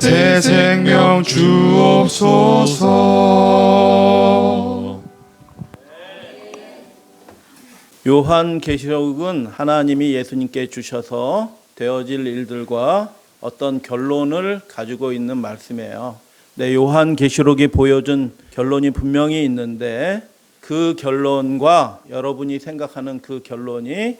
새 생명 주옵소서. 요한계시록은 하나님이 예수님께 주셔서 되어질 일들과 어떤 결론을 가지고 있는 말씀이에요. 네, 요한계시록이 보여준 결론이 분명히 있는데 그 결론과 여러분이 생각하는 그 결론이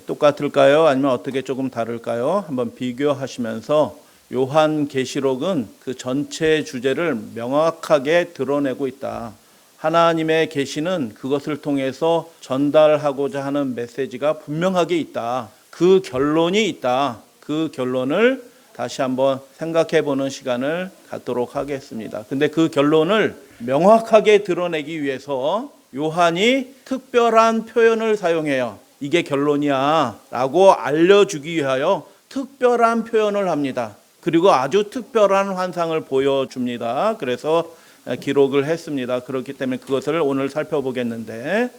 똑같을까요? 아니면 어떻게 조금 다를까요? 한번 비교하시면서 요한계시록은 그 전체 주제를 명확하게 드러내고 있다. 하나님의 계시는 그것을 통해서 전달하고자 하는 메시지가 분명하게 있다. 그 결론이 있다. 그 결론을 다시 한번 생각해 보는 시간을 갖도록 하겠습니다. 근데 그 결론을 명확하게 드러내기 위해서 요한이 특별한 표현을 사용해요. 이게 결론이야 라고 알려주기 위하여 특별한 표현을 합니다. 그리고 아주 특별한 환상을 보여줍니다. 그래서 기록을 했습니다. 그렇기 때문에 그것을 오늘 살펴보겠는데,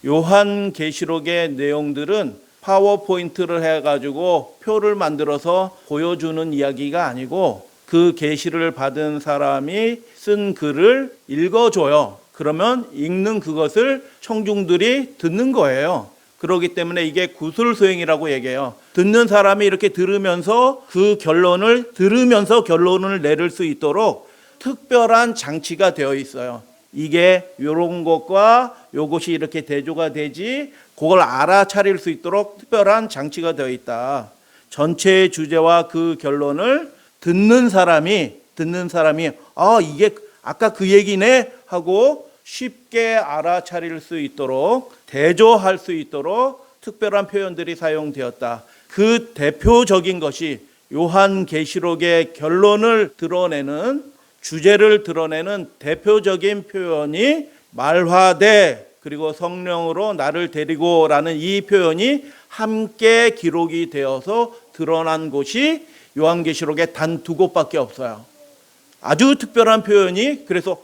요한계시록의 내용들은 파워포인트를 해가지고 표를 만들어서 보여주는 이야기가 아니고 그 계시를 받은 사람이 쓴 글을 읽어줘요. 그러면 읽는 그것을 청중들이 듣는 거예요. 그렇기 때문에 이게 구술수행이라고 얘기해요. 듣는 사람이 이렇게 들으면서 그 결론을 들으면서 결론을 내릴 수 있도록 특별한 장치가 되어 있어요. 이게 이런 것과 이것이 이렇게 대조가 되지, 그걸 알아차릴 수 있도록 특별한 장치가 되어 있다. 전체의 주제와 그 결론을 듣는 사람이 이게 아까 그 얘기네 하고 쉽게 알아차릴 수 있도록, 대조할 수 있도록 특별한 표현들이 사용되었다. 그 대표적인 것이 요한계시록의 결론을 드러내는, 주제를 드러내는 대표적인 표현이 말화되 그리고 성령으로 나를 데리고 라는 이 표현이 함께 기록이 되어서 드러난 곳이 요한계시록에 단 2곳밖에 없어요. 아주 특별한 표현이, 그래서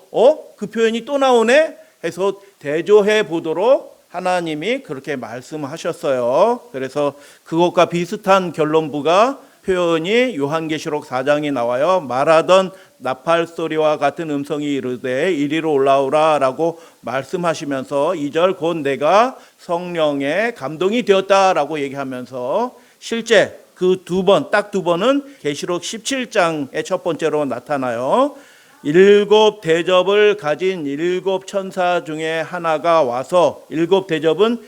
그 표현이 또 나오네 해서 대조해 보도록 하나님이 그렇게 말씀하셨어요. 그래서 그것과 비슷한 결론부가 표현이 요한계시록 4장에 나와요. 말하던 나팔 소리와 같은 음성이 이르되 이리로 올라오라 라고 말씀하시면서 2절 곧 내가 성령의 감동이 되었다 라고 얘기하면서 실제 그 딱 두 번은 계시록 17장의 첫 번째로 나타나요. 7 대접을 가진 7 천사 중에 하나가 와서, 7 대접은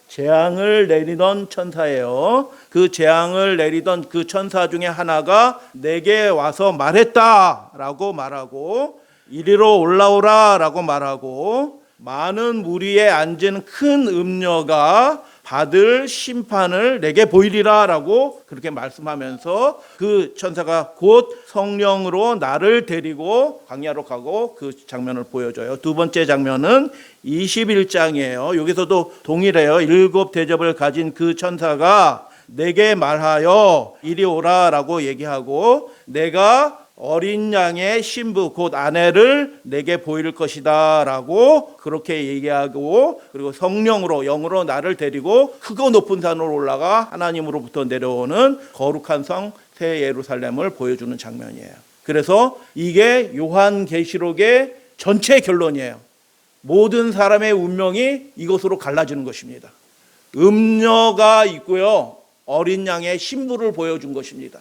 재앙을 내리던 천사예요. 그 재앙을 내리던 그 천사 중에 하나가 내게 와서 말했다 라고 말하고, 이리로 올라오라 라고 말하고, 많은 무리에 앉은 큰 음녀가 받을 심판을 내게 보이리라 라고 그렇게 말씀하면서 그 천사가 곧 성령으로 나를 데리고 광야로 가고 그 장면을 보여줘요. 두 번째 장면은 21장이에요. 여기서도 동일해요. 7 대접을 가진 그 천사가 내게 말하여 이리 오라 라고 얘기하고, 내가 어린 양의 신부 곧 아내를 내게 보일 것이다 라고 그렇게 얘기하고, 그리고 성령으로 영으로 나를 데리고 크고 높은 산으로 올라가 하나님으로부터 내려오는 거룩한 성 새 예루살렘을 보여주는 장면이에요. 그래서 이게 요한계시록의 전체 결론이에요. 모든 사람의 운명이 이것으로 갈라지는 것입니다. 음녀가 있고요, 어린 양의 신부를 보여준 것입니다.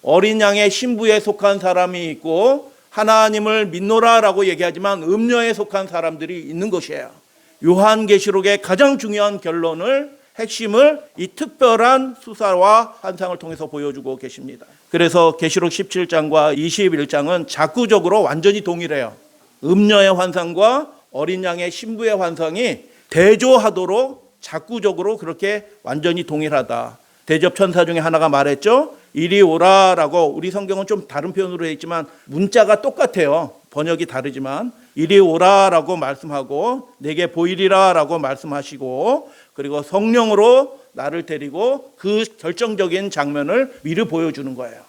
어린 양의 신부에 속한 사람이 있고 하나님을 믿노라라고 얘기하지만 음녀에 속한 사람들이 있는 것이에요. 요한계시록의 가장 중요한 결론을, 핵심을 이 특별한 수사와 환상을 통해서 보여주고 계십니다. 그래서 계시록 17장과 21장은 작구적으로 완전히 동일해요. 음녀의 환상과 어린 양의 신부의 환상이 대조하도록 작구적으로 그렇게 완전히 동일하다. 대접 천사 중에 하나가 말했죠. 이리 오라라고, 우리 성경은 좀 다른 표현으로 되어 있지만 문자가 똑같아요. 번역이 다르지만 이리 오라라고 말씀하고 내게 보이리라라고 말씀하시고, 그리고 성령으로 나를 데리고 그 결정적인 장면을 미리 보여주는 거예요.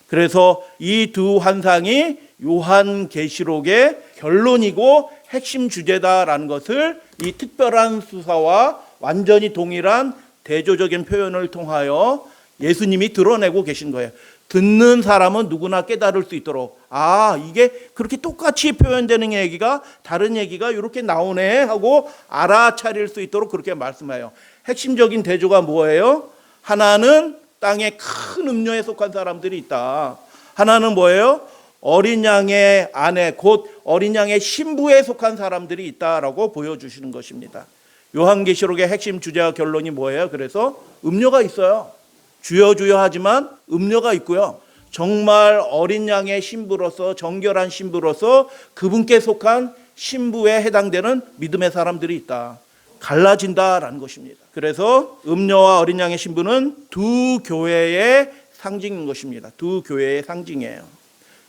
그래서 이 두 환상이 요한계시록의 결론이고 핵심 주제다라는 것을 이 특별한 수사와 완전히 동일한 대조적인 표현을 통하여 예수님이 드러내고 계신 거예요. 듣는 사람은 누구나 깨달을 수 있도록, 이게 그렇게 똑같이 표현되는 얘기가 다른 얘기가 이렇게 나오네 하고 알아차릴 수 있도록 그렇게 말씀해요. 핵심적인 대조가 뭐예요? 하나는 땅의 큰 음료에 속한 사람들이 있다. 하나는 뭐예요? 어린 양의 아내, 곧 어린 양의 신부에 속한 사람들이 있다라고 보여주시는 것입니다. 요한계시록의 핵심 주제와 결론이 뭐예요? 그래서 음료가 있어요. 주여 주여 하지만 음료가 있고요. 정말 어린 양의 신부로서, 정결한 신부로서 그분께 속한 신부에 해당되는 믿음의 사람들이 있다. 갈라진다라는 것입니다. 그래서 음료와 어린 양의 신부는 두 교회의 상징인 것입니다. 두 교회의 상징이에요.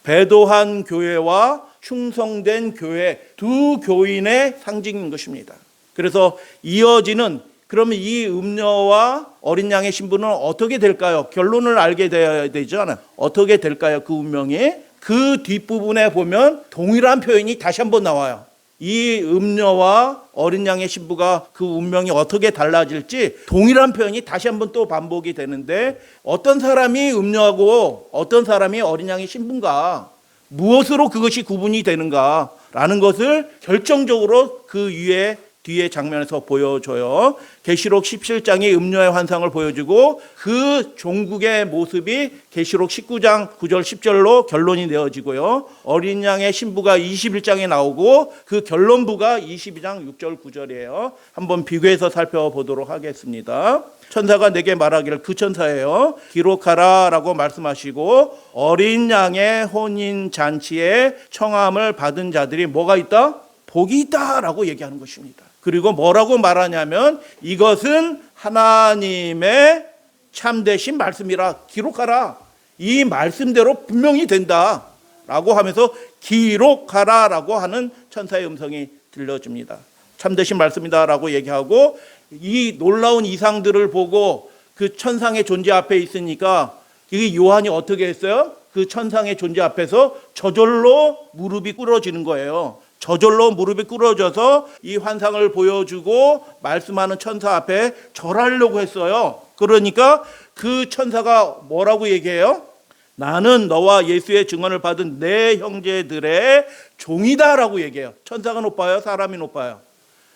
배도한 교회와 충성된 교회, 두 교인의 상징인 것입니다. 그래서 이어지는, 그러면 이 음녀와 어린 양의 신부는 어떻게 될까요? 결론을 알게 되어야 되잖아요. 어떻게 될까요? 그 운명이. 그 뒷부분에 보면 동일한 표현이 다시 한번 나와요. 이 음녀와 어린 양의 신부가 그 운명이 어떻게 달라질지 동일한 표현이 다시 한번 또 반복이 되는데, 어떤 사람이 음녀하고 어떤 사람이 어린 양의 신부인가, 무엇으로 그것이 구분이 되는가 라는 것을 결정적으로 그 뒤에 장면에서 보여줘요. 계시록 17장이 음녀의 환상을 보여주고 그 종국의 모습이 계시록 19장 9절 10절로 결론이 내어지고요. 어린 양의 신부가 21장에 나오고 그 결론부가 22장 6절 9절이에요. 한번 비교해서 살펴보도록 하겠습니다. 천사가 내게 말하기를, 그 천사예요, 기록하라 라고 말씀하시고, 어린 양의 혼인 잔치에 청함을 받은 자들이 뭐가 있다? 복이 있다 라고 얘기하는 것입니다. 그리고 뭐라고 말하냐면, 이것은 하나님의 참되신 말씀이라, 기록하라, 이 말씀대로 분명히 된다 라고 하면서 기록하라 라고 하는 천사의 음성이 들려집니다. 참되신 말씀이다 라고 얘기하고, 이 놀라운 이상들을 보고 그 천상의 존재 앞에 있으니까 이 요한이 어떻게 했어요? 그 천상의 존재 앞에서 저절로 무릎이 꿇어지는 거예요. 저절로 무릎이 꿇어져서 이 환상을 보여주고 말씀하는 천사 앞에 절하려고 했어요. 그러니까 그 천사가 뭐라고 얘기해요? 나는 너와 예수의 증언을 받은 내 형제들의 종이다라고 얘기해요. 천사가 높아요? 사람이 높아요?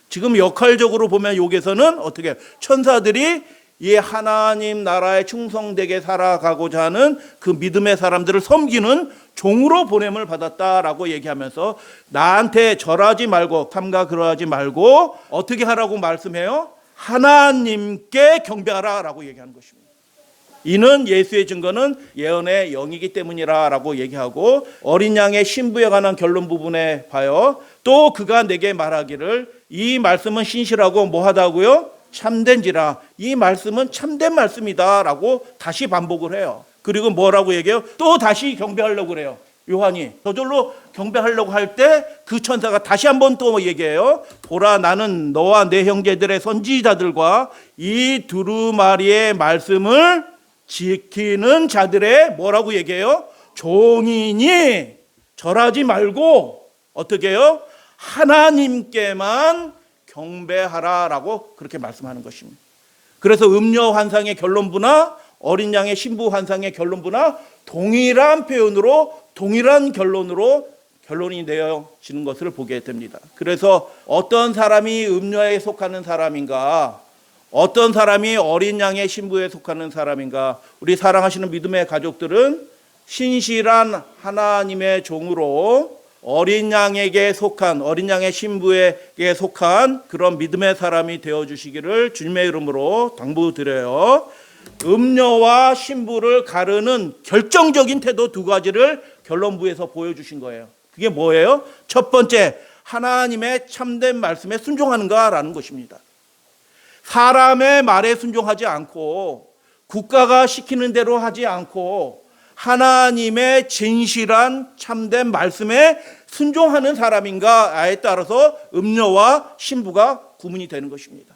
지금 역할적으로 보면 여기서는 어떻게 해요? 천사들이 이 하나님 나라에 충성되게 살아가고자 하는 그 믿음의 사람들을 섬기는 종으로 보냄을 받았다라고 얘기하면서, 나한테 절하지 말고 삼가 그러하지 말고 어떻게 하라고 말씀해요? 하나님께 경배하라 라고 얘기하는 것입니다. 이는 예수의 증거는 예언의 영이기 때문이라 라고 얘기하고, 어린 양의 신부에 관한 결론 부분에 봐요. 또 그가 내게 말하기를, 이 말씀은 신실하고 뭐하다고요? 참된지라, 이 말씀은 참된 말씀이다 라고 다시 반복을 해요. 그리고 뭐라고 얘기해요? 또 다시 경배하려고 그래요. 요한이 저절로 경배하려고 할 때 그 천사가 다시 한번 또 얘기해요. 보라, 나는 너와 내 형제들의 선지자들과 이 두루마리의 말씀을 지키는 자들의 뭐라고 얘기해요? 종이니 절하지 말고 어떻게 해요? 하나님께만 경배하라라고 그렇게 말씀하는 것입니다. 그래서 음녀 환상의 결론부나 어린 양의 신부 환상의 결론부나 동일한 표현으로, 동일한 결론이 내어지는 것을 보게 됩니다. 그래서 어떤 사람이 음녀에 속하는 사람인가, 어떤 사람이 어린 양의 신부에 속하는 사람인가, 우리 사랑하시는 믿음의 가족들은 신실한 하나님의 종으로 어린 양에게 속한, 어린 양의 신부에게 속한 그런 믿음의 사람이 되어주시기를 주님의 이름으로 당부드려요. 음녀와 신부를 가르는 결정적인 태도 두 가지를 결론부에서 보여주신 거예요. 그게 뭐예요? 첫 번째, 하나님의 참된 말씀에 순종하는가라는 것입니다. 사람의 말에 순종하지 않고, 국가가 시키는 대로 하지 않고, 하나님의 진실한 참된 말씀에 순종하는 사람인가에 따라서 음녀와 신부가 구분이 되는 것입니다.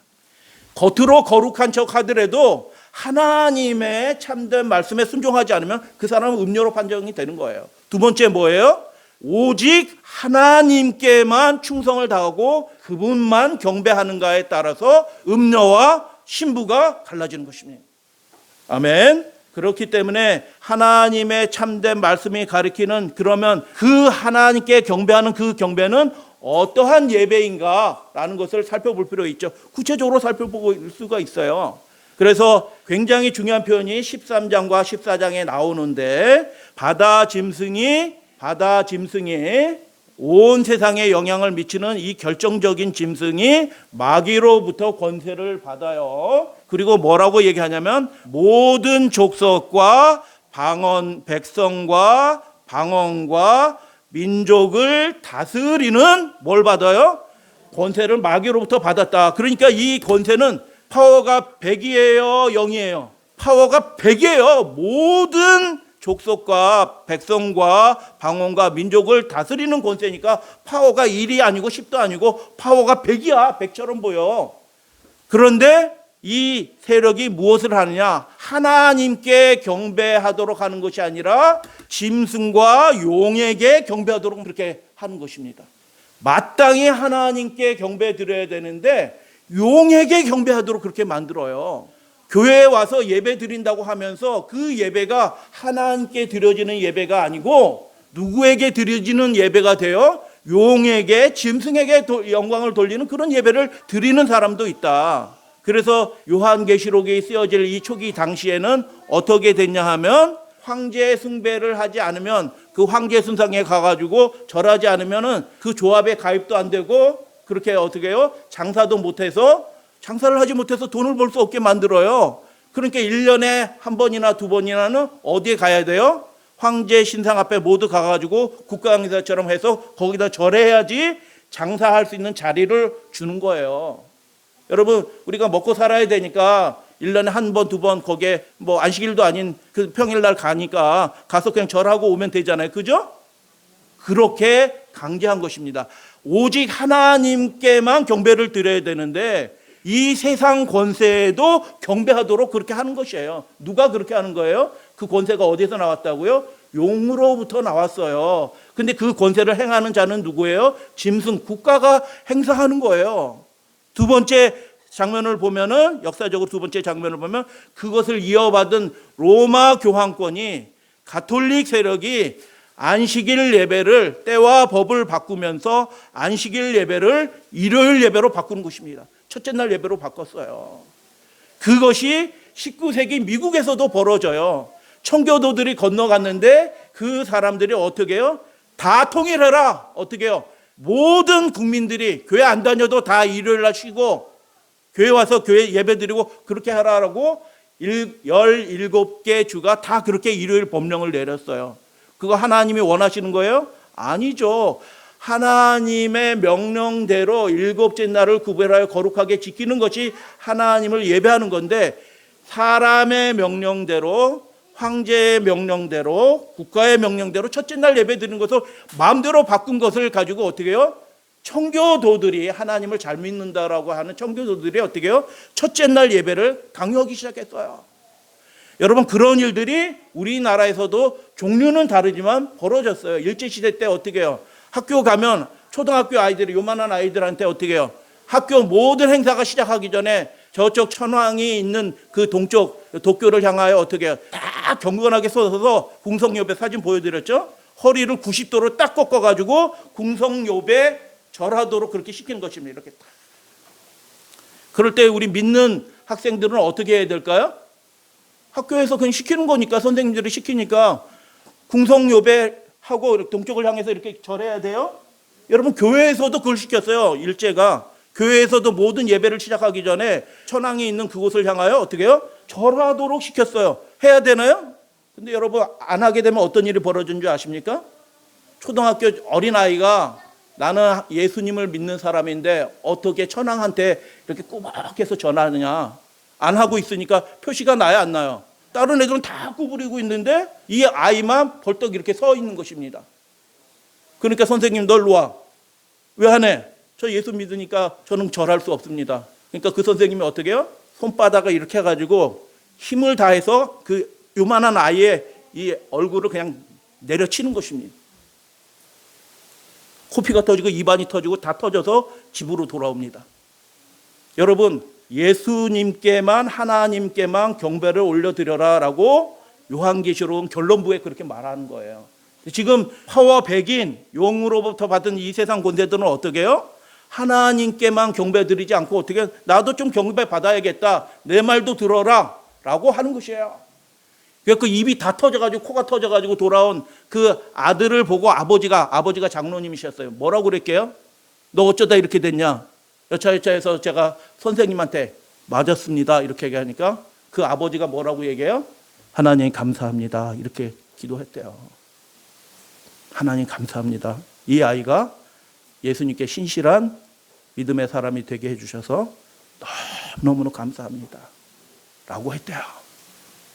겉으로 거룩한 척 하더라도 하나님의 참된 말씀에 순종하지 않으면 그 사람은 음녀로 판정이 되는 거예요. 두 번째 뭐예요? 오직 하나님께만 충성을 다하고 그분만 경배하는가에 따라서 음녀와 신부가 갈라지는 것입니다. 아멘. 그렇기 때문에 하나님의 참된 말씀이 가리키는, 그러면 그 하나님께 경배하는 그 경배는 어떠한 예배인가라는 것을 살펴볼 필요가 있죠. 구체적으로 살펴볼 수가 있어요. 그래서 굉장히 중요한 표현이 13장과 14장에 나오는데, 바다 짐승이 온 세상에 영향을 미치는 이 결정적인 짐승이 마귀로부터 권세를 받아요. 그리고 뭐라고 얘기하냐면 모든 족속과 백성과 방언과 민족을 다스리는 뭘 받아요? 권세를 마귀로부터 받았다. 그러니까 이 권세는 파워가 100이에요, 0이에요? 파워가 100이에요. 모든 족속과 백성과 방언과 민족을 다스리는 권세니까 파워가 1이 아니고 10도 아니고 파워가 100이야. 100처럼 보여. 그런데 이 세력이 무엇을 하느냐? 하나님께 경배하도록 하는 것이 아니라 짐승과 용에게 경배하도록 그렇게 하는 것입니다. 마땅히 하나님께 경배 드려야 되는데 용에게 경배하도록 그렇게 만들어요. 교회에 와서 예배 드린다고 하면서 그 예배가 하나님께 드려지는 예배가 아니고 누구에게 드려지는 예배가 돼요? 용에게, 짐승에게 영광을 돌리는 그런 예배를 드리는 사람도 있다. 그래서 요한계시록에 쓰여질 이 초기 당시에는 어떻게 됐냐 하면 황제 숭배를 하지 않으면, 그 황제 순상에 가가지고 절하지 않으면은 그 조합에 가입도 안 되고, 그렇게 어떻게 해요? 장사도 못해서, 장사를 하지 못해서 돈을 벌 수 없게 만들어요. 그러니까 1년에 한 번이나 두 번이나는 어디에 가야 돼요? 황제 신상 앞에 모두 가가지고 국가행사처럼 해서 거기다 절해야지 장사할 수 있는 자리를 주는 거예요. 여러분, 우리가 먹고 살아야 되니까 1년에 한 번, 두 번 거기에 뭐 안식일도 아닌 그 평일날 가니까 가서 그냥 절하고 오면 되잖아요. 그죠? 그렇게 강제한 것입니다. 오직 하나님께만 경배를 드려야 되는데 이 세상 권세에도 경배하도록 그렇게 하는 것이에요. 누가 그렇게 하는 거예요? 그 권세가 어디서 나왔다고요? 용으로부터 나왔어요. 근데 그 권세를 행하는 자는 누구예요? 짐승, 국가가 행사하는 거예요. 두 번째 장면을 보면은, 역사적으로 두 번째 장면을 보면 그것을 이어받은 로마 교황권이, 가톨릭 세력이 안식일 예배를, 때와 법을 바꾸면서 안식일 예배를 일요일 예배로 바꾸는 것입니다. 첫째 날 예배로 바꿨어요. 그것이 19세기 미국에서도 벌어져요. 청교도들이 건너갔는데 그 사람들이 어떻게 해요? 다 통일해라. 어떻게 해요? 모든 국민들이 교회 안 다녀도 다 일요일 날 쉬고 교회 와서 교회 예배 드리고 그렇게 하라고 17개 주가 다 그렇게 일요일 법령을 내렸어요. 그거 하나님이 원하시는 거예요? 아니죠. 하나님의 명령대로 일곱째 날을 구별하여 거룩하게 지키는 것이 하나님을 예배하는 건데, 사람의 명령대로, 황제의 명령대로, 국가의 명령대로 첫째 날 예배 드리는 것을 마음대로 바꾼 것을 가지고 어떻게 해요? 청교도들이, 하나님을 잘 믿는다라고 하는 청교도들이 어떻게 해요? 첫째 날 예배를 강요하기 시작했어요. 여러분, 그런 일들이 우리나라에서도 종류는 다르지만 벌어졌어요. 일제시대 때 어떻게 해요? 학교 가면 초등학교 아이들이, 요만한 아이들한테 어떻게 해요? 학교 모든 행사가 시작하기 전에 저쪽 천황이 있는 그 동쪽 도쿄를 향하여 어떻게 해요? 다 경건하게 서서 궁성요배 사진 보여드렸죠? 허리를 90도로 딱 꺾어가지고 궁성요배 절하도록 그렇게 시키는 것입니다. 이렇게 딱. 그럴 때 우리 믿는 학생들은 어떻게 해야 될까요? 학교에서 그냥 시키는 거니까, 선생님들이 시키니까 궁성요배하고 동쪽을 향해서 이렇게 절해야 돼요. 여러분, 교회에서도 그걸 시켰어요. 일제가 교회에서도 모든 예배를 시작하기 전에 천황이 있는 그곳을 향하여 어떻게 해요? 절하도록 시켰어요. 해야 되나요? 근데 여러분, 안 하게 되면 어떤 일이 벌어진 줄 아십니까? 초등학교 어린아이가 나는 예수님을 믿는 사람인데 어떻게 천황한테 이렇게 꼬박해서 전하느냐. 안 하고 있으니까 표시가 나야 안 나요? 다른 애들은 다 구부리고 있는데 이 아이만 벌떡 이렇게 서 있는 것입니다. 그러니까 선생님, 너 일로 와. 왜 안 해? 저 예수 믿으니까 저는 절할 수 없습니다. 그러니까 그 선생님이 어떻게 해요? 손바닥을 이렇게 해가지고 힘을 다해서 그 요만한 아이의 이 얼굴을 그냥 내려치는 것입니다. 코피가 터지고 입안이 터지고 다 터져서 집으로 돌아옵니다. 여러분, 예수님께만, 하나님께만 경배를 올려드려라 라고 요한계시록은 결론부에 그렇게 말하는 거예요. 지금 파워 백인 용으로부터 받은 이 세상 권세들은 어떻게 해요? 하나님께만 경배드리지 않고 어떻게 나도 좀 경배 받아야겠다. 내 말도 들어라 라고 하는 것이에요. 그래서 그 입이 다 터져가지고 코가 터져가지고 돌아온 그 아들을 보고 아버지가 장로님이셨어요. 뭐라고 그랬게요? 너 어쩌다 이렇게 됐냐? 여차여차해서 제가 선생님한테 맞았습니다. 이렇게 얘기하니까 그 아버지가 뭐라고 얘기해요? 하나님 감사합니다. 이렇게 기도했대요. 하나님 감사합니다. 이 아이가 예수님께 신실한 믿음의 사람이 되게 해주셔서 너무너무 감사합니다. 라고 했대요.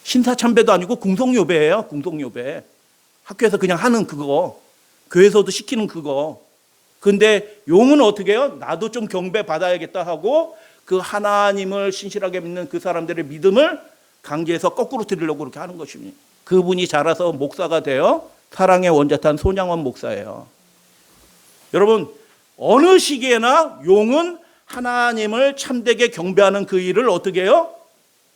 신사참배도 아니고 궁성요배예요. 궁성요배. 학교에서 그냥 하는 그거. 교회에서도 시키는 그거. 근데 용은 어떻게 해요? 나도 좀 경배 받아야겠다 하고 그 하나님을 신실하게 믿는 그 사람들의 믿음을 강제해서 거꾸로 드리려고 그렇게 하는 것입니다. 그분이 자라서 목사가 되어 사랑의 원자탄 손양원 목사예요. 여러분, 어느 시기에나 용은 하나님을 참되게 경배하는 그 일을 어떻게 해요?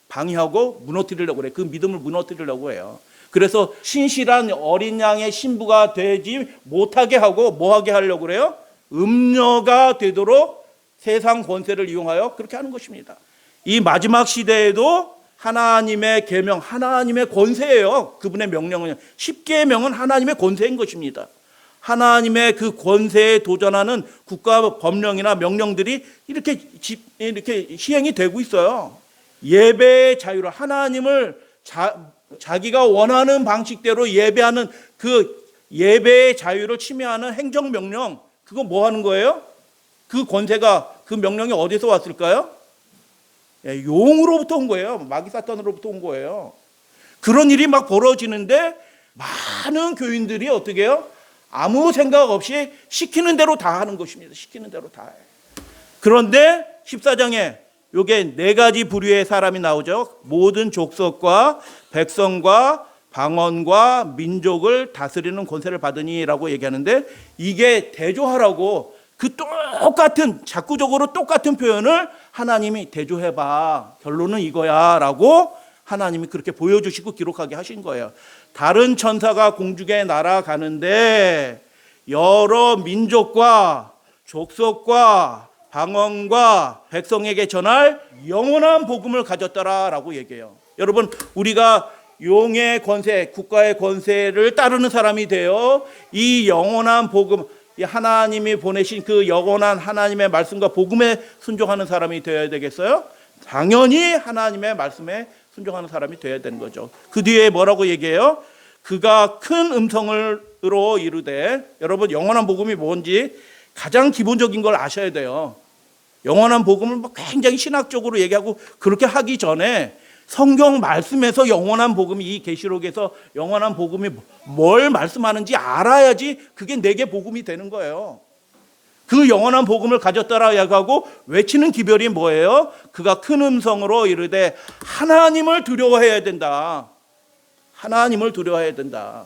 방해하고 무너뜨리려고 그래요. 그 믿음을 무너뜨리려고 해요. 그래서 신실한 어린 양의 신부가 되지 못하게 하고 뭐하게 하려고 그래요? 음녀가 되도록 세상 권세를 이용하여 그렇게 하는 것입니다. 이 마지막 시대에도 하나님의 계명, 하나님의 권세예요. 그분의 명령은 10계명은 하나님의 권세인 것입니다. 하나님의 그 권세에 도전하는 국가 법령이나 명령들이 이렇게 시행이 되고 있어요. 예배의 자유를 하나님을 자기가 원하는 방식대로 예배하는 그 예배의 자유를 침해하는 행정명령, 그거 뭐 하는 거예요? 그 권세가, 그 명령이 어디서 왔을까요? 용으로부터 온 거예요. 마귀 사탄으로부터 온 거예요. 그런 일이 막 벌어지는데 많은 교인들이 어떻게 해요? 아무 생각 없이 시키는 대로 다 하는 것입니다. 시키는 대로 다 해요. 그런데 14장에 요게 4가지 부류의 사람이 나오죠. 모든 족속과 백성과 방언과 민족을 다스리는 권세를 받으니라고 얘기하는데 이게 대조하라고 그 똑같은 자꾸적으로 똑같은 표현을 하나님이 대조해봐. 결론은 이거야 라고 하나님이 그렇게 보여주시고 기록하게 하신 거예요. 다른 천사가 공중에 날아가는데 여러 민족과 족속과 방언과 백성에게 전할 영원한 복음을 가졌더라라고 얘기해요. 여러분, 우리가 용의 권세, 국가의 권세를 따르는 사람이 되어 이 영원한 복음, 하나님이 보내신 그 영원한 하나님의 말씀과 복음에 순종하는 사람이 되어야 되겠어요? 당연히 하나님의 말씀에 순종하는 사람이 되어야 되는 거죠. 그 뒤에 뭐라고 얘기해요? 그가 큰 음성으로 이르되, 여러분 영원한 복음이 뭔지 가장 기본적인 걸 아셔야 돼요. 영원한 복음을 굉장히 신학적으로 얘기하고 그렇게 하기 전에 성경 말씀에서 영원한 복음이, 이 계시록에서 영원한 복음이 뭘 말씀하는지 알아야지 그게 내게 복음이 되는 거예요. 그 영원한 복음을 가졌다라 얘기하고 외치는 기별이 뭐예요? 그가 큰 음성으로 이르되 하나님을 두려워해야 된다. 하나님을 두려워해야 된다.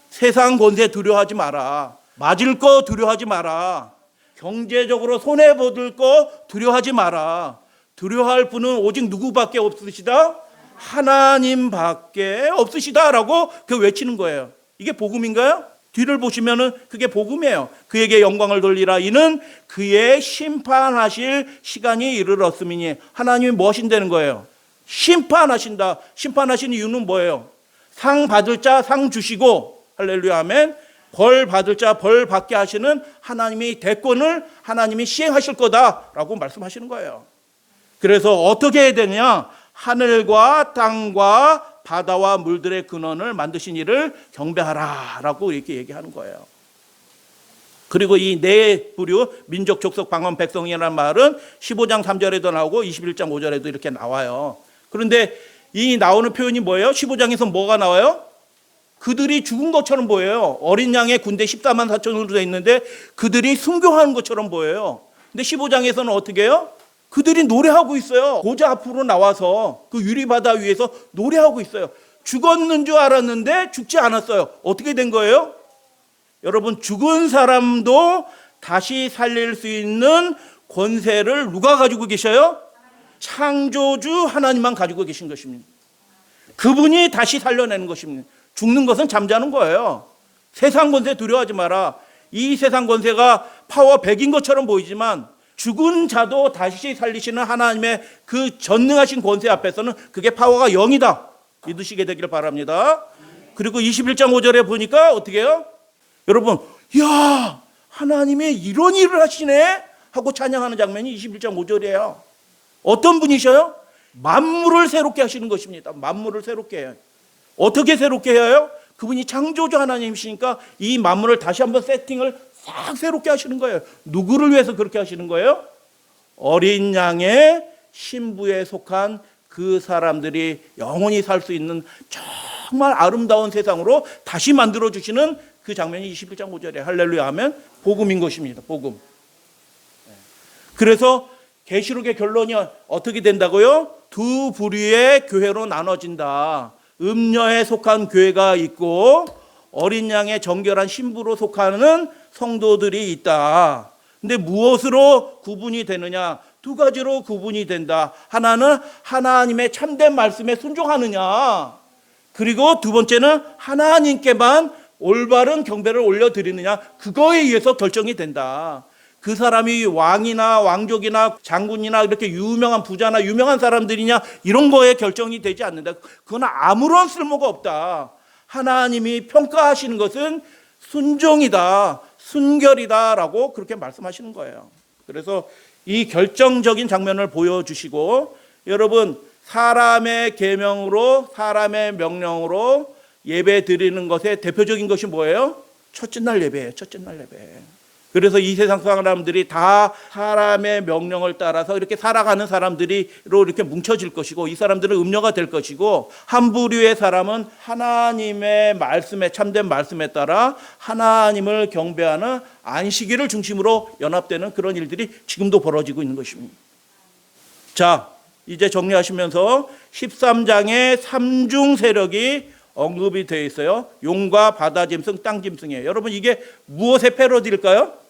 세상 권세 두려워하지 마라. 맞을 거 두려워하지 마라. 경제적으로 손해보들 거 두려워하지 마라. 두려워할 분은 오직 누구밖에 없으시다? 하나님밖에 없으시다라고 그 외치는 거예요. 이게 복음인가요? 뒤를 보시면은 그게 복음이에요. 그에게 영광을 돌리라. 이는 그의 심판하실 시간이 이르렀음이니. 하나님이 뭐 하신다는 거예요? 심판하신다. 심판하신 이유는 뭐예요? 상 받을 자 상 주시고, 할렐루야 아멘. 벌 받을 자 벌 받게 하시는 하나님의 대권을 하나님이 시행하실 거다라고 말씀하시는 거예요. 그래서 어떻게 해야 되냐? 하늘과 땅과 바다와 물들의 근원을 만드신 이를 경배하라라고 이렇게 얘기하는 거예요. 그리고 이 네 부류 민족, 족속, 방언, 백성이라는 말은 15장 3절에도 나오고 21장 5절에도 이렇게 나와요. 그런데 이 나오는 표현이 뭐예요? 15장에서 뭐가 나와요? 그들이 죽은 것처럼 보여요. 어린 양의 군대 14만 4천으로 되어 있는데 그들이 순교하는 것처럼 보여요. 근데 15장에서는 어떻게 해요? 그들이 노래하고 있어요. 고자 앞으로 나와서 그 유리바다 위에서 노래하고 있어요. 죽었는 줄 알았는데 죽지 않았어요. 어떻게 된 거예요? 여러분, 죽은 사람도 다시 살릴 수 있는 권세를 누가 가지고 계셔요? 창조주 하나님만 가지고 계신 것입니다. 그분이 다시 살려내는 것입니다. 죽는 것은 잠자는 거예요. 세상 권세 두려워하지 마라. 이 세상 권세가 파워 100인 것처럼 보이지만 죽은 자도 다시 살리시는 하나님의 그 전능하신 권세 앞에서는 그게 파워가 0이다. 믿으시게 되기를 바랍니다. 그리고 21장 5절에 보니까 어떻게 해요? 여러분, 야, 하나님이 이런 일을 하시네 하고 찬양하는 장면이 21장 5절이에요. 어떤 분이셔요? 만물을 새롭게 하시는 것입니다. 만물을 새롭게 해요. 어떻게 새롭게 해요? 그분이 창조주 하나님이시니까 이 만물을 다시 한번 세팅을 싹 새롭게 하시는 거예요. 누구를 위해서 그렇게 하시는 거예요? 어린 양의 신부에 속한 그 사람들이 영원히 살 수 있는 정말 아름다운 세상으로 다시 만들어주시는 그 장면이 21장 5절에 할렐루야 하면 복음인 것입니다. 복음. 그래서 계시록의 결론이 어떻게 된다고요? 두 부류의 교회로 나눠진다. 음녀에 속한 교회가 있고 어린 양의 정결한 신부로 속하는 성도들이 있다. 근데 무엇으로 구분이 되느냐? 두 가지로 구분이 된다. 하나는 하나님의 참된 말씀에 순종하느냐. 그리고 두 번째는 하나님께만 올바른 경배를 올려드리느냐. 그거에 의해서 결정이 된다. 그 사람이 왕이나 왕족이나 장군이나 이렇게 유명한 부자나 유명한 사람들이냐 이런 거에 결정이 되지 않는다. 그건 아무런 쓸모가 없다. 하나님이 평가하시는 것은 순종이다, 순결이다라고 그렇게 말씀하시는 거예요. 그래서 이 결정적인 장면을 보여주시고 여러분 사람의 계명으로 사람의 명령으로 예배 드리는 것의 대표적인 것이 뭐예요? 첫째 날 예배예요. 첫째 날 예배. 그래서 이 세상 사람들이 다 사람의 명령을 따라서 이렇게 살아가는 사람들이로 이렇게 뭉쳐질 것이고 이 사람들은 음녀가 될 것이고 한 부류의 사람은 하나님의 말씀에 참된 말씀에 따라 하나님을 경배하는 안식일을 중심으로 연합되는 그런 일들이 지금도 벌어지고 있는 것입니다. 자, 이제 정리하시면서 13장에 삼중 세력이 언급이 되어 있어요. 용과 바다 짐승, 땅 짐승이에요. 여러분 이게 무엇의 패러디일까요?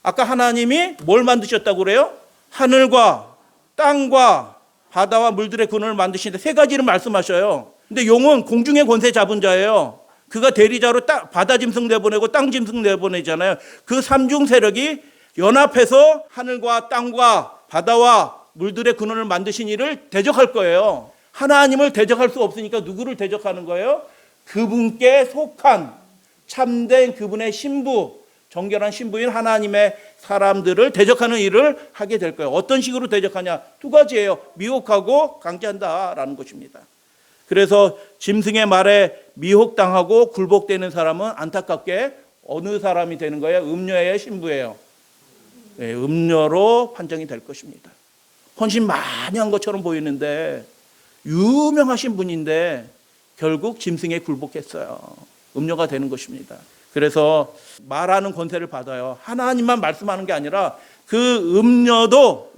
아까 하나님이 뭘 만드셨다고 그래요? 하늘과 땅과 바다와 물들의 근원을 만드시는데 세 가지를 말씀하셔요. 근데 용은 공중의 권세 잡은 자예요. 그가 대리자로 바다 짐승 내보내고 땅 짐승 내보내잖아요. 그 삼중 세력이 연합해서 하늘과 땅과 바다와 물들의 근원을 만드신 이를 대적할 거예요. 하나님을 대적할 수 없으니까 누구를 대적하는 거예요? 그분께 속한 참된 그분의 신부, 정결한 신부인 하나님의 사람들을 대적하는 일을 하게 될 거예요. 어떤 식으로 대적하냐? 두 가지예요. 미혹하고 강제한다라는 것입니다. 그래서 짐승의 말에 미혹당하고 굴복되는 사람은 안타깝게 어느 사람이 되는 거예요? 음녀의 신부예요. 네, 음녀로 판정이 될 것입니다. 헌신 많이 한 것처럼 보이는데 유명하신 분인데 결국 짐승에 굴복했어요. 음녀가 되는 것입니다. 그래서 말하는 권세를 받아요. 하나님만 말씀하는 게 아니라 그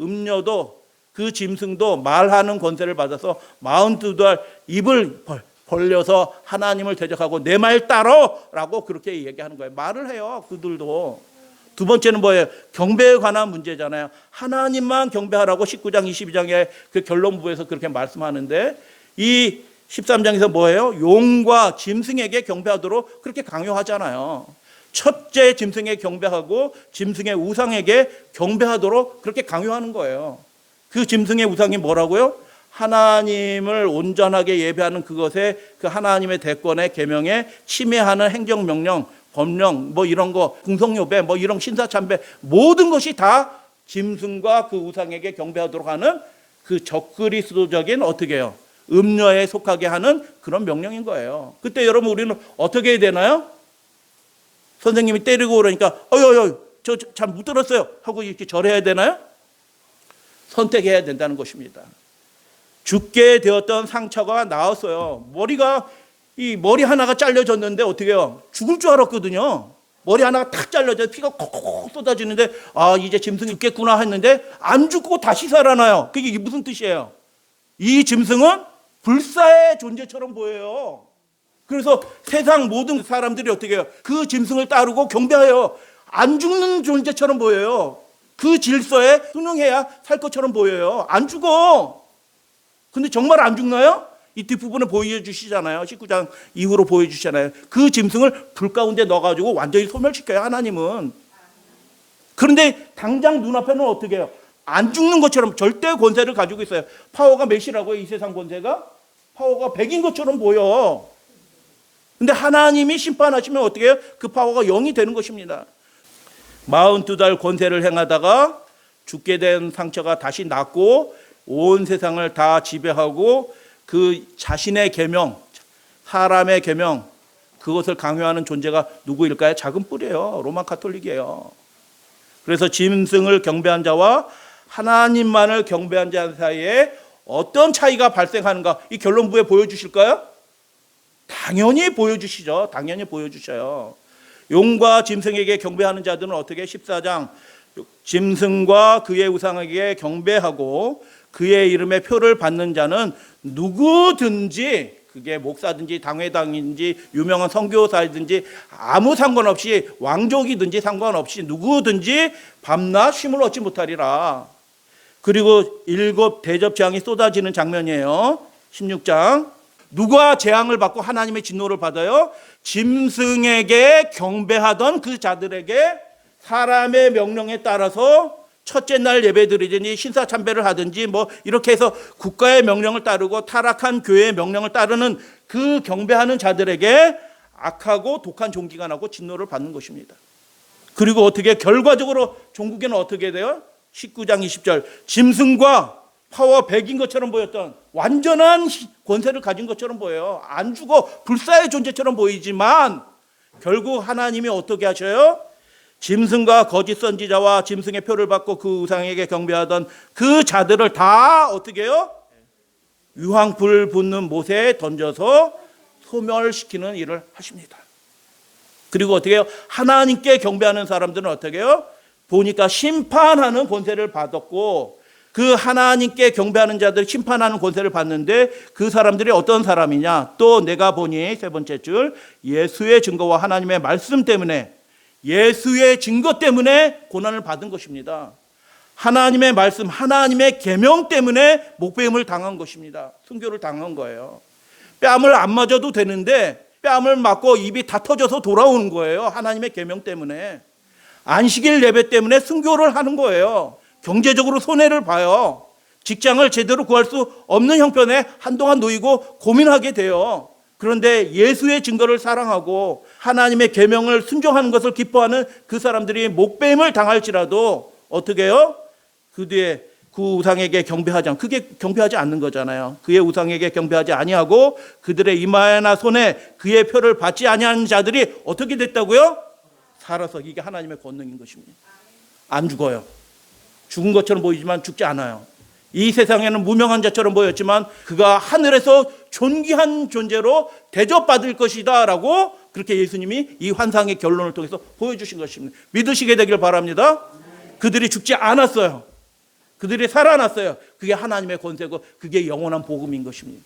음녀도 그 짐승도 말하는 권세를 받아서 42달 입을 벌려서 하나님을 대적하고 내 말 따라라고 그렇게 얘기하는 거예요. 말을 해요. 그들도. 두 번째는 뭐예요? 경배에 관한 문제잖아요. 하나님만 경배하라고 19장 22장에 그 결론부에서 그렇게 말씀하는데 이 13장에서 뭐예요? 용과 짐승에게 경배하도록 그렇게 강요하잖아요. 첫째 짐승에 경배하고 짐승의 우상에게 경배하도록 그렇게 강요하는 거예요. 그 짐승의 우상이 뭐라고요? 하나님을 온전하게 예배하는 그것에 그 하나님의 대권의 계명에 침해하는 행정명령, 법령, 뭐 이런 거, 궁성요배, 뭐 이런 신사참배 모든 것이 다 짐승과 그 우상에게 경배하도록 하는 그 적그리스도적인 어떻게 해요? 음녀에 속하게 하는 그런 명령인 거예요. 그때 여러분 우리는 어떻게 해야 되나요? 선생님이 때리고 그러니까 저 잘 못 들었어요 하고 이렇게 절해야 되나요? 선택해야 된다는 것입니다. 죽게 되었던 상처가 나았어요. 이 머리 하나가 잘려졌는데 어떻게 해요? 죽을 줄 알았거든요. 머리 하나가 탁 잘려져 피가 콕콕 쏟아지는데 이제 짐승이 죽겠구나 했는데 안 죽고 다시 살아나요. 그게 무슨 뜻이에요? 이 짐승은 불사의 존재처럼 보여요. 그래서 세상 모든 사람들이 어떻게 해요? 그 짐승을 따르고 경배해요. 안 죽는 존재처럼 보여요. 그 질서에 순응해야 살 것처럼 보여요. 안 죽어. 근데 정말 안 죽나요? 이 뒷부분에 보여주시잖아요. 19장 이후로 보여주시잖아요. 그 짐승을 불 가운데 넣어가지고 완전히 소멸시켜요, 하나님은. 그런데 당장 눈앞에는 어떻게 해요? 안 죽는 것처럼 절대 권세를 가지고 있어요. 파워가 몇이라고요? 이 세상 권세가? 파워가 100인 것처럼 보여. 근데 하나님이 심판하시면 어떻게 해요? 그 파워가 0이 되는 것입니다. 42달 권세를 행하다가 죽게 된 상처가 다시 낫고 온 세상을 다 지배하고 그 자신의 계명, 사람의 계명, 그것을 강요하는 존재가 누구일까요? 작은 뿔이에요. 로마 가톨릭이에요. 그래서 짐승을 경배한 자와 하나님만을 경배한 자 사이에 어떤 차이가 발생하는가, 이 결론부에 보여주실까요? 당연히 보여주시죠. 당연히 보여주셔요. 용과 짐승에게 경배하는 자들은 어떻게? 14장 짐승과 그의 우상에게 경배하고 그의 이름의 표를 받는 자는 누구든지, 그게 목사든지 당회당인지 유명한 선교사이든지 아무 상관없이, 왕족이든지 상관없이 누구든지 밤낮 쉼을 얻지 못하리라. 그리고 7 대접 재앙이 쏟아지는 장면이에요. 16장. 누가 재앙을 받고 하나님의 진노를 받아요? 짐승에게 경배하던 그 자들에게 사람의 명령에 따라서 첫째 날 예배 드리든지 신사참배를 하든지 뭐 이렇게 해서 국가의 명령을 따르고 타락한 교회의 명령을 따르는 그 경배하는 자들에게 악하고 독한 종기가 나고 진노를 받는 것입니다. 그리고 어떻게 결과적으로 종국에는 어떻게 돼요? 19장 20절 짐승과 파워 100인 것처럼 보였던 완전한 권세를 가진 것처럼 보여요. 안 죽어 불사의 존재처럼 보이지만 결국 하나님이 어떻게 하셔요? 짐승과 거짓 선지자와 짐승의 표를 받고 그 우상에게 경배하던 그 자들을 다 어떻게 해요? 유황불 붙는 못에 던져서 소멸시키는 일을 하십니다. 그리고 어떻게 해요? 하나님께 경배하는 사람들은 어떻게 해요? 보니까 심판하는 권세를 받았고 그 하나님께 경배하는 자들 심판하는 권세를 받는데 그 사람들이 어떤 사람이냐? 또 내가 보니 세 번째 줄 예수의 증거와 하나님의 말씀 때문에, 예수의 증거 때문에 고난을 받은 것입니다. 하나님의 말씀, 하나님의 계명 때문에 목배임을 당한 것입니다. 순교를 당한 거예요. 뺨을 안 맞아도 되는데 뺨을 맞고 입이 다 터져서 돌아오는 거예요. 하나님의 계명 때문에. 안식일 예배 때문에 순교를 하는 거예요. 경제적으로 손해를 봐요. 직장을 제대로 구할 수 없는 형편에 한동안 놓이고 고민하게 돼요. 그런데 예수의 증거를 사랑하고 하나님의 계명을 순종하는 것을 기뻐하는 그 사람들이 목배임을 당할지라도 어떻게 해요? 그 뒤에 그 우상에게 경배하지 않고, 그게 경배하지 않는 거잖아요. 그의 우상에게 경배하지 아니하고 그들의 이마나 손에 그의 표를 받지 아니하는 자들이 어떻게 됐다고요? 살아서. 이게 하나님의 권능인 것입니다. 안 죽어요. 죽은 것처럼 보이지만 죽지 않아요. 이 세상에는 무명한 자처럼 보였지만 그가 하늘에서 존귀한 존재로 대접받을 것이다 라고 그렇게 예수님이 이 환상의 결론을 통해서 보여주신 것입니다. 믿으시게 되길 바랍니다. 그들이 죽지 않았어요. 그들이 살아났어요. 그게 하나님의 권세고 그게 영원한 복음인 것입니다.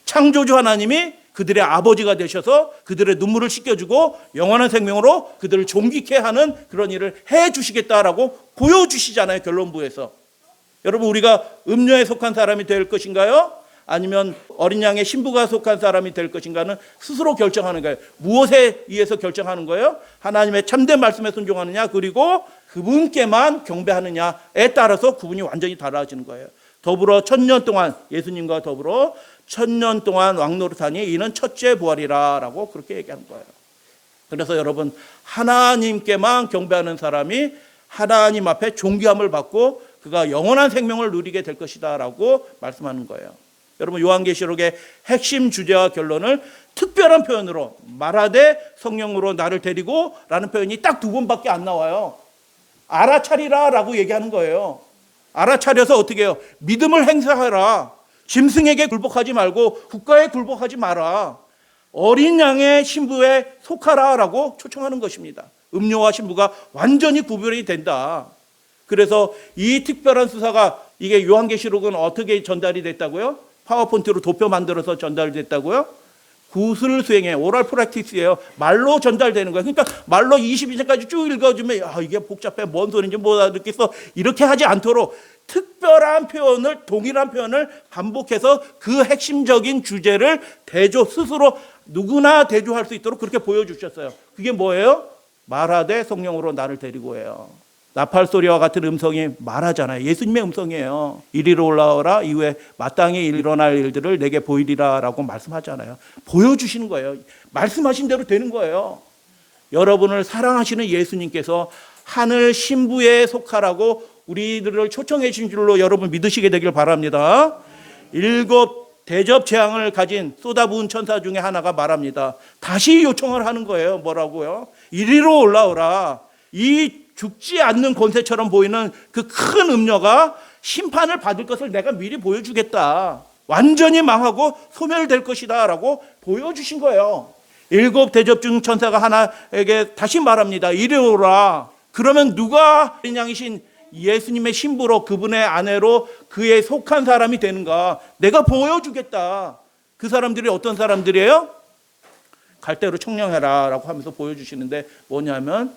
창조주 하나님이 그들의 아버지가 되셔서 그들의 눈물을 씻겨주고 영원한 생명으로 그들을 존귀케 하는 그런 일을 해주시겠다라고 보여주시잖아요. 결론부에서. 여러분, 우리가 음료에 속한 사람이 될 것인가요? 아니면 어린 양의 신부가 속한 사람이 될 것인가는 스스로 결정하는 거예요. 무엇에 의해서 결정하는 거예요? 하나님의 참된 말씀에 순종하느냐, 그리고 그분께만 경배하느냐에 따라서 구분이 완전히 달라지는 거예요. 더불어 1000년 동안, 예수님과 더불어 1000년 동안 왕노릇하니 이는 첫째 부활이라 라고 그렇게 얘기하는 거예요. 그래서 여러분, 하나님께만 경배하는 사람이 하나님 앞에 존귀함을 받고 그가 영원한 생명을 누리게 될 것이다 라고 말씀하는 거예요. 여러분, 요한계시록의 핵심 주제와 결론을 특별한 표현으로 말하되 성령으로 나를 데리고 라는 표현이 딱 2번밖에 안 나와요. 알아차리라 라고 얘기하는 거예요. 알아차려서 어떻게 해요? 믿음을 행사하라. 짐승에게 굴복하지 말고 국가에 굴복하지 마라. 어린 양의 신부에 속하라 라고 초청하는 것입니다. 음료와 신부가 완전히 구별이 된다. 그래서 이 특별한 수사가, 이게 요한계시록은 어떻게 전달이 됐다고요? 파워포인트로 도표 만들어서 전달됐다고요? 굿을 수행해. 오랄 프랙티스예요. 말로 전달되는 거예요. 그러니까 말로 22절까지 쭉 읽어주면 이게 복잡해. 뭔 소리인지 못 알아듣겠어. 이렇게 하지 않도록 특별한 표현을, 동일한 표현을 반복해서 그 핵심적인 주제를 대조, 스스로 누구나 대조할 수 있도록 그렇게 보여주셨어요. 그게 뭐예요? 말하되 성령으로 나를 데리고 해요. 나팔 소리와 같은 음성이 말하잖아요. 예수님의 음성이에요. 이리로 올라오라, 이후에 마땅히 일어날 일들을 내게 보이리라 라고 말씀하잖아요. 보여주시는 거예요. 말씀하신 대로 되는 거예요. 여러분을 사랑하시는 예수님께서 하늘 신부에 속하라고 우리들을 초청해 주신 줄로 여러분 믿으시게 되길 바랍니다. 7 대접 재앙을 가진 쏟아부은 천사 중에 하나가 말합니다. 다시 요청을 하는 거예요. 뭐라고요? 이리로 올라오라. 이 죽지 않는 권세처럼 보이는 그 큰 음녀가 심판을 받을 것을 내가 미리 보여주겠다. 완전히 망하고 소멸될 것이다 라고 보여주신 거예요. 7 대접 중 천사가 하나에게 다시 말합니다. 이리 오라. 그러면 누가 어린 양이신 예수님의 신부로, 그분의 아내로 그에 속한 사람이 되는가? 내가 보여주겠다. 그 사람들이 어떤 사람들이에요? 갈대로 청량해라 라고 하면서 보여주시는데 뭐냐면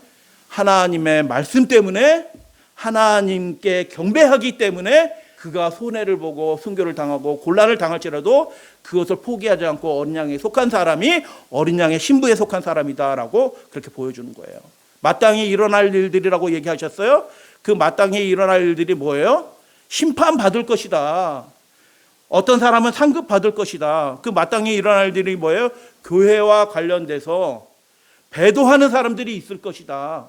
하나님의 말씀 때문에, 하나님께 경배하기 때문에 그가 손해를 보고 순교를 당하고 곤란을 당할지라도 그것을 포기하지 않고 어린 양에 속한 사람이 어린 양의 신부에 속한 사람이다라고 그렇게 보여주는 거예요. 마땅히 일어날 일들이라고 얘기하셨어요. 그 마땅히 일어날 일들이 뭐예요? 심판받을 것이다. 어떤 사람은 상급 받을 것이다. 그 마땅히 일어날 일들이 뭐예요? 교회와 관련돼서 배도하는 사람들이 있을 것이다.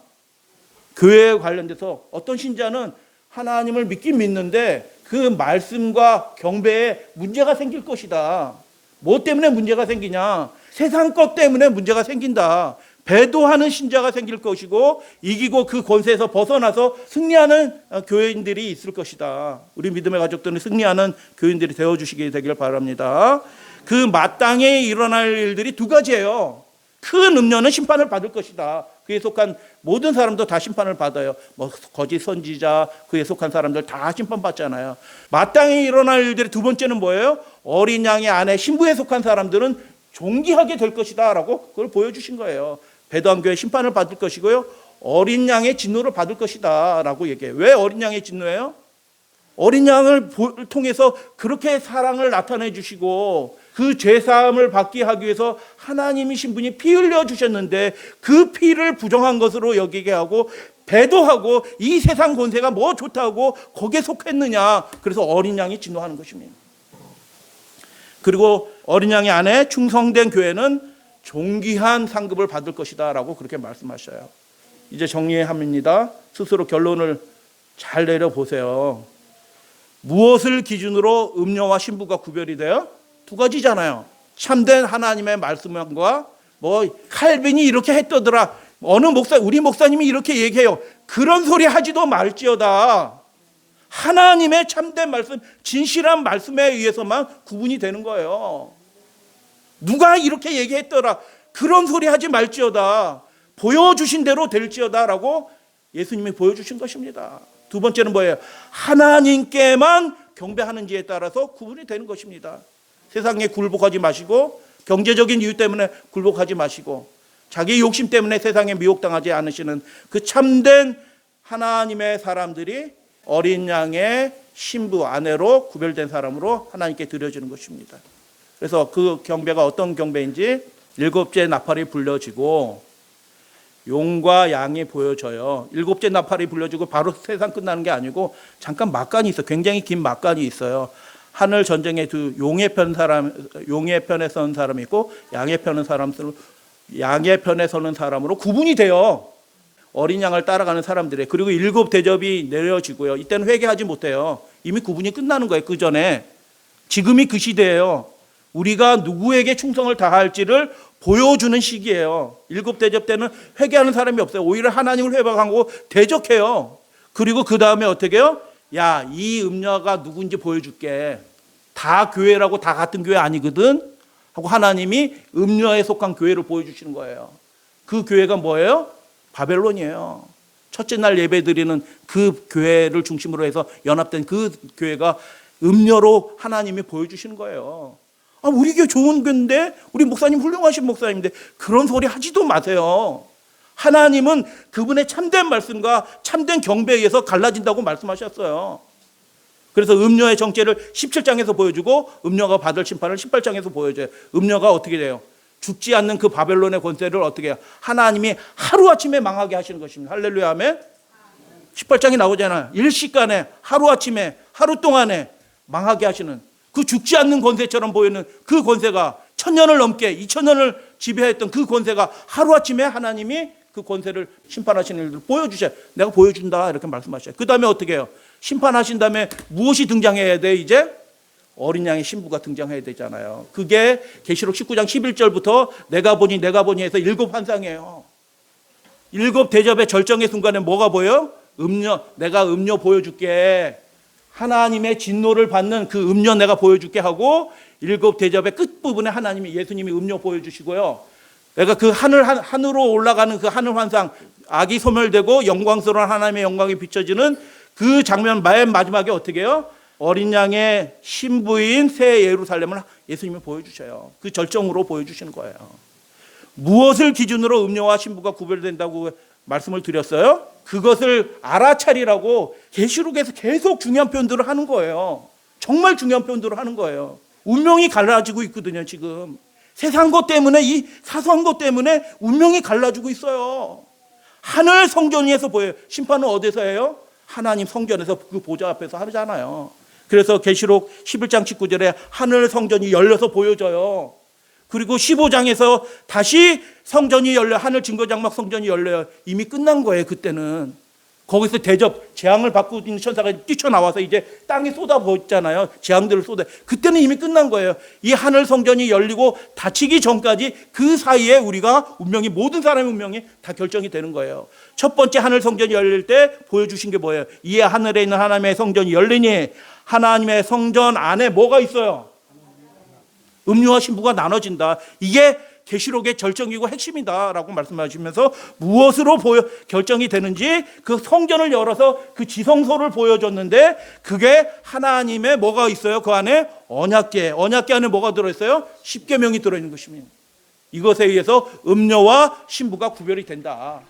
교회에 관련돼서 어떤 신자는 하나님을 믿긴 믿는데 그 말씀과 경배에 문제가 생길 것이다. 뭐 때문에 문제가 생기냐? 세상 것 때문에 문제가 생긴다. 배도하는 신자가 생길 것이고 이기고 그 권세에서 벗어나서 승리하는 교회인들이 있을 것이다. 우리 믿음의 가족들은 승리하는 교인들이 되어주시게 되길 바랍니다. 그 마땅히 일어날 일들이 2가지예요. 큰 음녀는 심판을 받을 것이다. 그에 속한 모든 사람도 다 심판을 받아요. 뭐 거짓 선지자, 그에 속한 사람들 다 심판받잖아요. 마땅히 일어날 일들의 2번째는 뭐예요? 어린 양의 아내 신부에 속한 사람들은 존귀하게 될 것이다 라고 그걸 보여주신 거예요. 배도한 교회 심판을 받을 것이고요, 어린 양의 진노를 받을 것이다 라고 얘기해요. 왜 어린 양의 진노예요? 어린 양을 통해서 그렇게 사랑을 나타내 주시고 그 죄사함을 받게 하기 위해서 하나님이신 분이 피 흘려 주셨는데 그 피를 부정한 것으로 여기게 하고 배도하고 이 세상 권세가 뭐 좋다고 거기에 속했느냐. 그래서 어린 양이 진노하는 것입니다. 그리고 어린 양의 안에 충성된 교회는 존귀한 상급을 받을 것이다 라고 그렇게 말씀하셔요. 이제 정리합니다. 스스로 결론을 잘 내려보세요. 무엇을 기준으로 음녀와 신부가 구별이 돼요? 2가지잖아요. 참된 하나님의 말씀과 뭐 칼빈이 이렇게 했더더라, 어느 우리 목사님이 이렇게 얘기해요. 그런 소리 하지도 말지어다. 하나님의 참된 말씀, 진실한 말씀에 의해서만 구분이 되는 거예요. 누가 이렇게 얘기했더라, 그런 소리 하지 말지어다. 보여주신 대로 될지어다 라고 예수님이 보여주신 것입니다. 2번째는 뭐예요? 하나님께만 경배하는지에 따라서 구분이 되는 것입니다. 세상에 굴복하지 마시고, 경제적인 이유 때문에 굴복하지 마시고, 자기 욕심 때문에 세상에 미혹당하지 않으시는 그 참된 하나님의 사람들이 어린 양의 신부, 아내로 구별된 사람으로 하나님께 드려지는 것입니다. 그래서 그 경배가 어떤 경배인지 7째 나팔이 불려지고 용과 양이 보여져요. 7째 나팔이 불려지고 바로 세상 끝나는 게 아니고 잠깐 막간이 있어요. 굉장히 긴 막간이 있어요. 하늘 전쟁에 용의 편에 선 사람이 있고 양의 편에 서는 사람으로 구분이 돼요. 어린 양을 따라가는 사람들이. 그리고 7 대접이 내려지고요. 이때는 회개하지 못해요. 이미 구분이 끝나는 거예요. 그 전에. 지금이 그 시대예요. 우리가 누구에게 충성을 다할지를 보여주는 시기예요. 7 대접 때는 회개하는 사람이 없어요. 오히려 하나님을 회방하고 대적해요. 그리고 그 다음에 어떻게 해요? 야, 이 음녀가 누군지 보여줄게. 다 교회라고 다 같은 교회 아니거든 하고 하나님이 음녀에 속한 교회를 보여주시는 거예요. 그 교회가 뭐예요? 바벨론이에요. 첫째 날 예배드리는 그 교회를 중심으로 해서 연합된 그 교회가 음녀로 하나님이 보여주시는 거예요. 우리 교회 좋은 교회인데, 우리 목사님 훌륭하신 목사님인데, 그런 소리 하지도 마세요. 하나님은 그분의 참된 말씀과 참된 경배에 의해서 갈라진다고 말씀하셨어요. 그래서 음녀의 정죄를 17장에서 보여주고 음녀가 받을 심판을 18장에서 보여줘요. 음녀가 어떻게 돼요? 죽지 않는 그 바벨론의 권세를 어떻게 해요? 하나님이 하루아침에 망하게 하시는 것입니다. 할렐루야 아멘. 18장이 나오잖아요. 일시간에 하루아침에 하루 동안에 망하게 하시는 그 죽지 않는 권세처럼 보이는 그 권세가 1000년을 넘게 2000년을 지배했던 그 권세가 하루아침에 하나님이 그 권세를 심판하시는 일들을 보여주셔요. 내가 보여준다 이렇게 말씀하셔요. 그 다음에 어떻게 해요? 심판하신 다음에 무엇이 등장해야 돼? 이제 어린 양의 신부가 등장해야 되잖아요. 그게 계시록 19장 11절부터 내가 보니 해서 7 환상이에요. 7 대접의 절정의 순간에 뭐가 보여? 음녀, 내가 음녀 보여줄게. 하나님의 진노를 받는 그 음녀 내가 보여줄게 하고 7 대접의 끝부분에 하나님이 예수님이 음녀 보여주시고요. 내가 그 하늘로 올라가는 그 하늘 환상, 악이 소멸되고 영광스러운 하나님의 영광이 비춰지는 그 장면 맨 마지막에 어떻게 해요? 어린 양의 신부인 새 예루살렘을 예수님이 보여주셔요. 그 절정으로 보여주시는 거예요. 무엇을 기준으로 음녀와 신부가 구별된다고 말씀을 드렸어요? 그것을 알아차리라고 계시록에서 계속 중요한 표현들을 하는 거예요. 정말 중요한 표현들을 하는 거예요. 운명이 갈라지고 있거든요. 지금 세상 것 때문에, 이 사소한 것 때문에 운명이 갈라지고 있어요. 하늘 성전 위에서 보여요. 심판은 어디서 해요? 하나님 성전에서 그 보좌 앞에서 하잖아요. 그래서 계시록 11장 19절에 하늘 성전이 열려서 보여져요. 그리고 15장에서 다시 성전이 열려, 하늘 증거장막 성전이 열려요. 이미 끝난 거예요. 그때는 거기서 대접 재앙을 받고 있는 천사가 뛰쳐나와서 이제 땅에 쏟아붓잖아요. 재앙들을 쏟아. 그때는 이미 끝난 거예요. 이 하늘 성전이 열리고 닫히기 전까지 그 사이에 우리가 운명이, 모든 사람의 운명이 다 결정이 되는 거예요. 첫 번째 하늘 성전이 열릴 때 보여주신 게 뭐예요? 이에 하늘에 있는 하나님의 성전이 열리니 하나님의 성전 안에 뭐가 있어요? 음녀와 신부가 나눠진다. 이게 계시록의 절정이고 핵심이다라고 말씀하시면서 무엇으로 결정이 되는지 그 성전을 열어서 그 지성소를 보여줬는데 그게 하나님의 뭐가 있어요? 그 안에 언약궤 안에 뭐가 들어있어요? 십계명이 들어있는 것입니다. 이것에 의해서 음녀와 신부가 구별이 된다.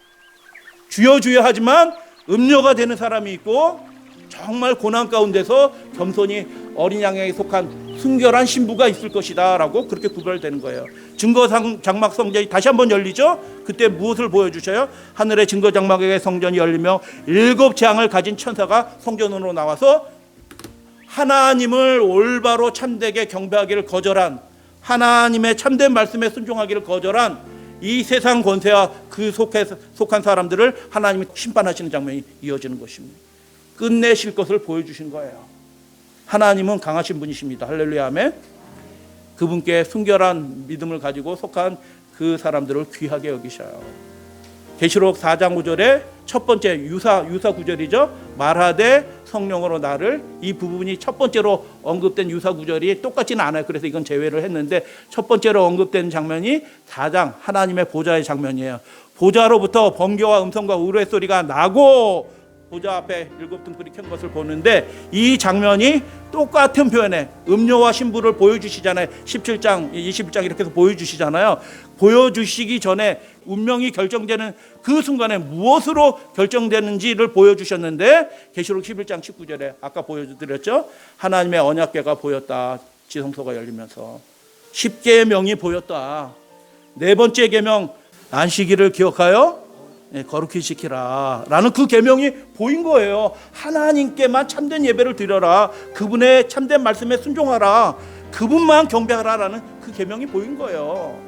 주여 하지만 음녀가 되는 사람이 있고 정말 고난 가운데서 겸손히 어린 양에게 속한 순결한 신부가 있을 것이다 라고 그렇게 구별되는 거예요. 증거장막 성전이 다시 한번 열리죠. 그때 무엇을 보여주셔요? 하늘의 증거장막의 성전이 열리며 7 재앙을 가진 천사가 성전으로 나와서 하나님을 올바로 참되게 경배하기를 거절한, 하나님의 참된 말씀에 순종하기를 거절한 이 세상 권세와 그 속한 사람들을 하나님이 심판하시는 장면이 이어지는 것입니다. 끝내실 것을 보여주신 거예요. 하나님은 강하신 분이십니다. 할렐루야 아멘. 그분께 순결한 믿음을 가지고 속한 그 사람들을 귀하게 여기셔요. 계시록 4장 5절에 첫 번째 유사 구절이죠. 말하되 성령으로 나를, 이 부분이 첫 번째로 언급된 유사 구절이 똑같지는 않아요. 그래서 이건 제외를 했는데 첫 번째로 언급된 장면이 4장 하나님의 보좌의 장면이에요. 보좌로부터 번개와 음성과 우레소리가 나고 보좌 앞에 7 등불이 켠 것을 보는데 이 장면이 똑같은 표현에 음녀와 신부를 보여주시잖아요. 17장, 21장 이렇게 해서 보여주시잖아요. 보여주시기 전에 운명이 결정되는 그 순간에 무엇으로 결정되는지를 보여주셨는데 계시록 11장 19절에 아까 보여드렸죠. 하나님의 언약궤가 보였다. 지성소가 열리면서 10계명이 보였다. 4번째 계명 안식일을 기억하여 거룩히 지키라 라는 그 계명이 보인 거예요. 하나님께만 참된 예배를 드려라, 그분의 참된 말씀에 순종하라, 그분만 경배하라 라는 그 계명이 보인 거예요.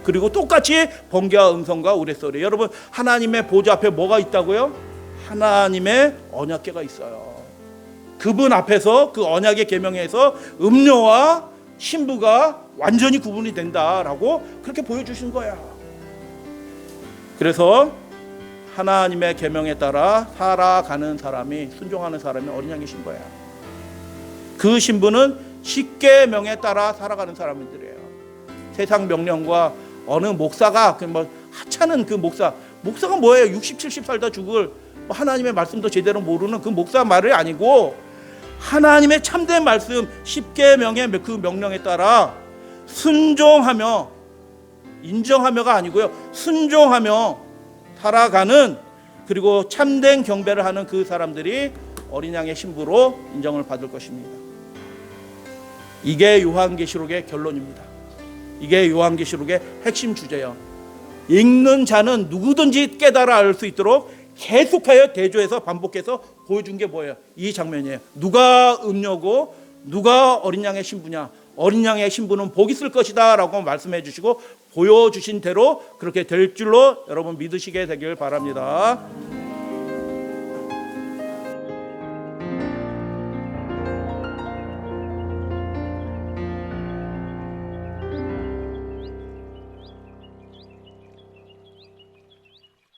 그리고 똑같이 번개와 음성과 우레소리. 여러분, 하나님의 보좌 앞에 뭐가 있다고요? 하나님의 언약궤가 있어요. 그분 앞에서 그 언약의 계명에서 음녀와 신부가 완전히 구분이 된다라고 그렇게 보여주신 거야. 그래서 하나님의 계명에 따라 살아가는 사람이, 순종하는 사람이 어린 양의 신부야. 그 신부는 10계명에 따라 살아가는 사람들이에요. 세상 명령과 어느 목사가 하찮은 그 목사가 뭐예요? 60, 70 살다 죽을 하나님의 말씀도 제대로 모르는 그 목사 말이 아니고 하나님의 참된 말씀 10계명의 그 명령에 따라 순종하며, 인정하며가 아니고요, 순종하며 살아가는, 그리고 참된 경배를 하는 그 사람들이 어린 양의 신부로 인정을 받을 것입니다. 이게 요한계시록의 결론입니다. 이게 요한계시록의 핵심 주제예요. 읽는 자는 누구든지 깨달아 알 수 있도록 계속하여 대조해서 반복해서 보여준 게 뭐예요? 이 장면이에요. 누가 음녀고 누가 어린 양의 신부냐? 어린 양의 신부는 복이 있을 것이다 라고 말씀해 주시고 보여주신 대로 그렇게 될 줄로 여러분 믿으시게 되길 바랍니다.